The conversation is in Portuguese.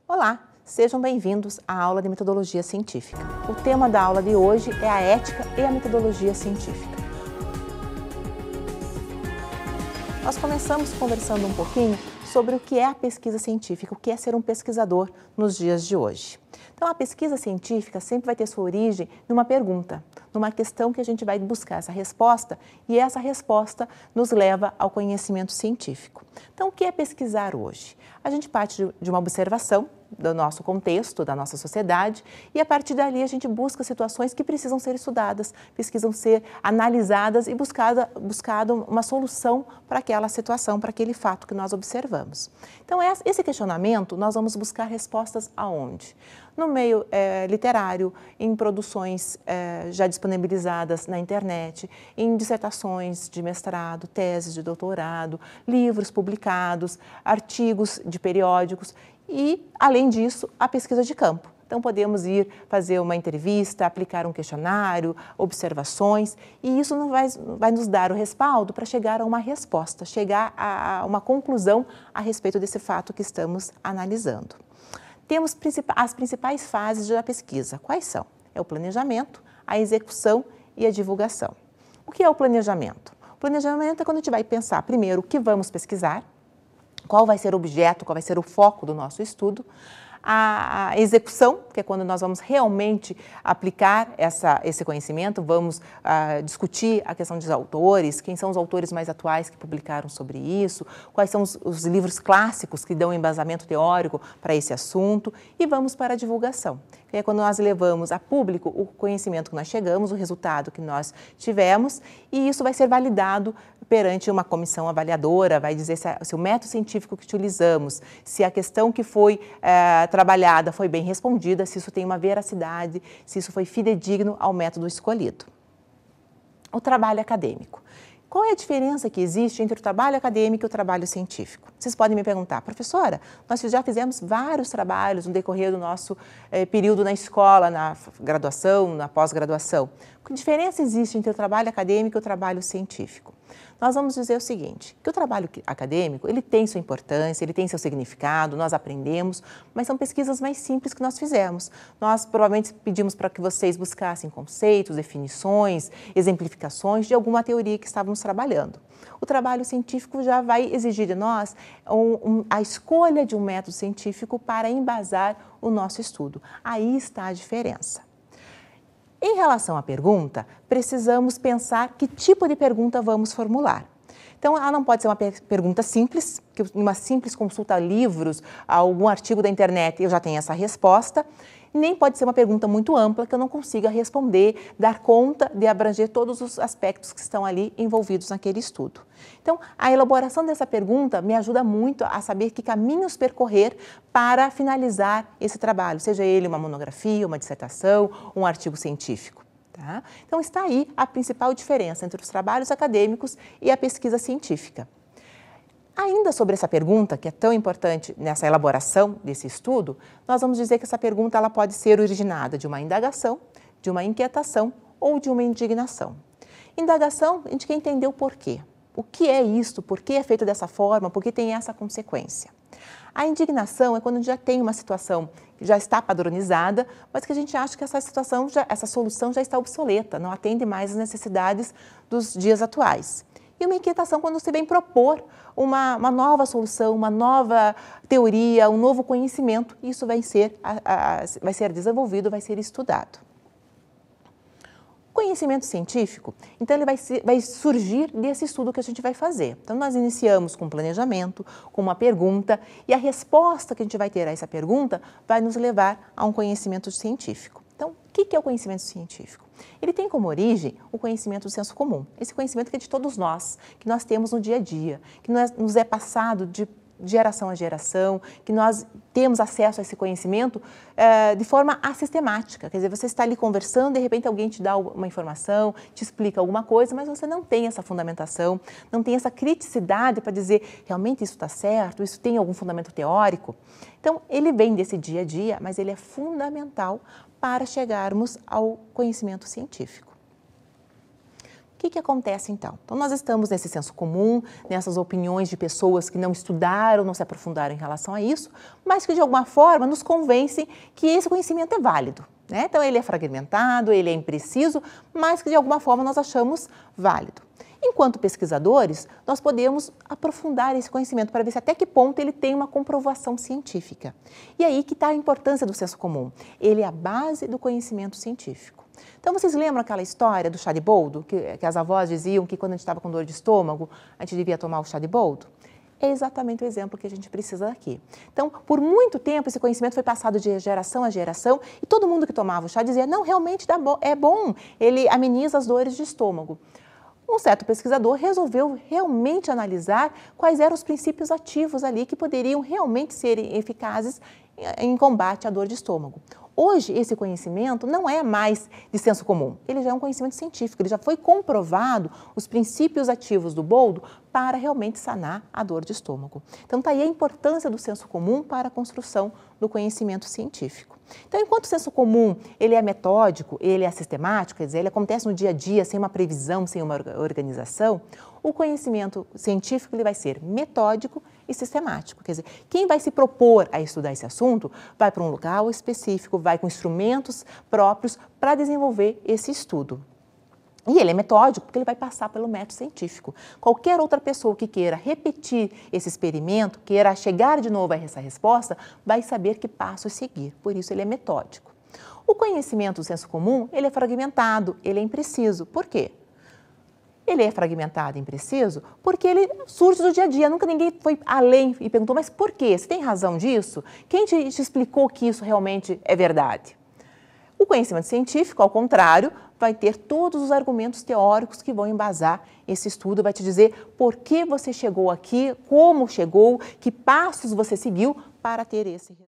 Olá, sejam bem-vindos à aula de metodologia científica. O tema da aula de hoje é a ética e a metodologia científica. Nós começamos conversando um pouquinho sobre o que é a pesquisa científica, o que é ser um pesquisador nos dias de hoje. Então, a pesquisa científica sempre vai ter sua origem numa pergunta, numa questão que a gente vai buscar essa resposta e essa resposta nos leva ao conhecimento científico. Então, o que é pesquisar hoje? A gente parte de uma observação do nosso contexto, da nossa sociedade, e a partir dali a gente busca situações que precisam ser estudadas, precisam ser analisadas e buscado uma solução para aquela situação, para aquele fato que nós observamos. Então, esse questionamento nós vamos buscar respostas aonde? No meio literário, em produções já disponibilizadas na internet, em dissertações de mestrado, teses de doutorado, livros publicados, artigos de periódicos e, além disso, a pesquisa de campo. Então, podemos ir fazer uma entrevista, aplicar um questionário, observações, e isso vai nos dar o respaldo para chegar a uma resposta, chegar a uma conclusão a respeito desse fato que estamos analisando. Temos as principais fases da pesquisa. Quais são? É o planejamento, a execução e a divulgação. O que é o planejamento? O planejamento é quando a gente vai pensar, primeiro, o que vamos pesquisar, qual vai ser o objeto, qual vai ser o foco do nosso estudo. A execução, que é quando nós vamos realmente aplicar esse conhecimento, vamos discutir a questão dos autores, quem são os autores mais atuais que publicaram sobre isso, quais são os livros clássicos que dão embasamento teórico para esse assunto, e vamos para a divulgação, que é quando nós levamos a público o conhecimento que nós chegamos, o resultado que nós tivemos, e isso vai ser validado perante uma comissão avaliadora, vai dizer se o método científico que utilizamos, se a questão que foi trabalhada foi bem respondida, se isso tem uma veracidade, se isso foi fidedigno ao método escolhido. O trabalho acadêmico. Qual é a diferença que existe entre o trabalho acadêmico e o trabalho científico? Vocês podem me perguntar, professora, nós já fizemos vários trabalhos no decorrer do nosso período na escola, na graduação, na pós-graduação. Que diferença existe entre o trabalho acadêmico e o trabalho científico? Nós vamos dizer o seguinte, que o trabalho acadêmico, ele tem sua importância, ele tem seu significado, nós aprendemos, mas são pesquisas mais simples que nós fizemos. Nós provavelmente pedimos para que vocês buscassem conceitos, definições, exemplificações de alguma teoria que estávamos trabalhando. O trabalho científico já vai exigir de nós a escolha de um método científico para embasar o nosso estudo. Aí está a diferença. Em relação à pergunta, precisamos pensar que tipo de pergunta vamos formular. Então, ela não pode ser uma pergunta simples, que uma simples consulta a livros, a algum artigo da internet, eu já tenho essa resposta, nem pode ser uma pergunta muito ampla, que eu não consiga responder, dar conta de abranger todos os aspectos que estão ali envolvidos naquele estudo. Então, a elaboração dessa pergunta me ajuda muito a saber que caminhos percorrer para finalizar esse trabalho, seja ele uma monografia, uma dissertação, um artigo científico. Tá? Então, está aí a principal diferença entre os trabalhos acadêmicos e a pesquisa científica. Ainda sobre essa pergunta, que é tão importante nessa elaboração desse estudo, nós vamos dizer que essa pergunta ela pode ser originada de uma indagação, de uma inquietação ou de uma indignação. Indagação, a gente quer entender o porquê. O que é isto? Por que é feito dessa forma? Por que tem essa consequência? A indignação é quando a gente já tem uma situação que já está padronizada, mas que a gente acha que essa solução já está obsoleta, não atende mais às necessidades dos dias atuais. E uma inquietação quando você vem propor uma nova solução, uma nova teoria, um novo conhecimento, isso vai ser desenvolvido, vai ser estudado. O conhecimento científico, então, ele vai surgir desse estudo que a gente vai fazer. Então, nós iniciamos com um planejamento, com uma pergunta, e a resposta que a gente vai ter a essa pergunta vai nos levar a um conhecimento científico. Então, o que é o conhecimento científico? Ele tem como origem o conhecimento do senso comum, esse conhecimento que é de todos nós, que nós temos no dia a dia, que nos é passado de geração a geração, que nós temos acesso a esse conhecimento de forma assistemática. Quer dizer, você está ali conversando, de repente alguém te dá uma informação, te explica alguma coisa, mas você não tem essa fundamentação, não tem essa criticidade para dizer, realmente isso está certo, isso tem algum fundamento teórico. Então, ele vem desse dia a dia, mas ele é fundamental para chegarmos ao conhecimento científico. O que acontece então? Então nós estamos nesse senso comum, nessas opiniões de pessoas que não estudaram, não se aprofundaram em relação a isso, mas que de alguma forma nos convencem que esse conhecimento é válido, né? Então ele é fragmentado, ele é impreciso, mas que de alguma forma nós achamos válido. Enquanto pesquisadores, nós podemos aprofundar esse conhecimento para ver se até que ponto ele tem uma comprovação científica. E aí que está a importância do senso comum. Ele é a base do conhecimento científico. Então, vocês lembram aquela história do chá de boldo, que as avós diziam que quando a gente estava com dor de estômago, a gente devia tomar o chá de boldo? É exatamente o exemplo que a gente precisa aqui. Então, por muito tempo, esse conhecimento foi passado de geração a geração e todo mundo que tomava o chá dizia, não, realmente é bom, ele ameniza as dores de estômago. Um certo pesquisador resolveu realmente analisar quais eram os princípios ativos ali que poderiam realmente ser eficazes em combate à dor de estômago. Hoje, esse conhecimento não é mais de senso comum, ele já é um conhecimento científico, ele já foi comprovado os princípios ativos do boldo para realmente sanar a dor de estômago. Então, está aí a importância do senso comum para a construção do conhecimento científico. Então, enquanto o senso comum ele é metódico, ele é sistemático, quer dizer, ele acontece no dia a dia, sem uma previsão, sem uma organização, o conhecimento científico ele vai ser metódico e sistemático. Quer dizer, quem vai se propor a estudar esse assunto vai para um local específico, vai com instrumentos próprios para desenvolver esse estudo. E ele é metódico porque ele vai passar pelo método científico. Qualquer outra pessoa que queira repetir esse experimento, queira chegar de novo a essa resposta, vai saber que passos seguir. Por isso ele é metódico. O conhecimento do senso comum, ele é fragmentado, ele é impreciso. Por quê? Ele é fragmentado e impreciso porque ele surge do dia a dia. Nunca ninguém foi além e perguntou, mas por quê? Você tem razão disso? Quem te explicou que isso realmente é verdade? O conhecimento científico, ao contrário, vai ter todos os argumentos teóricos que vão embasar esse estudo, vai te dizer por que você chegou aqui, como chegou, que passos você seguiu para ter esse resultado.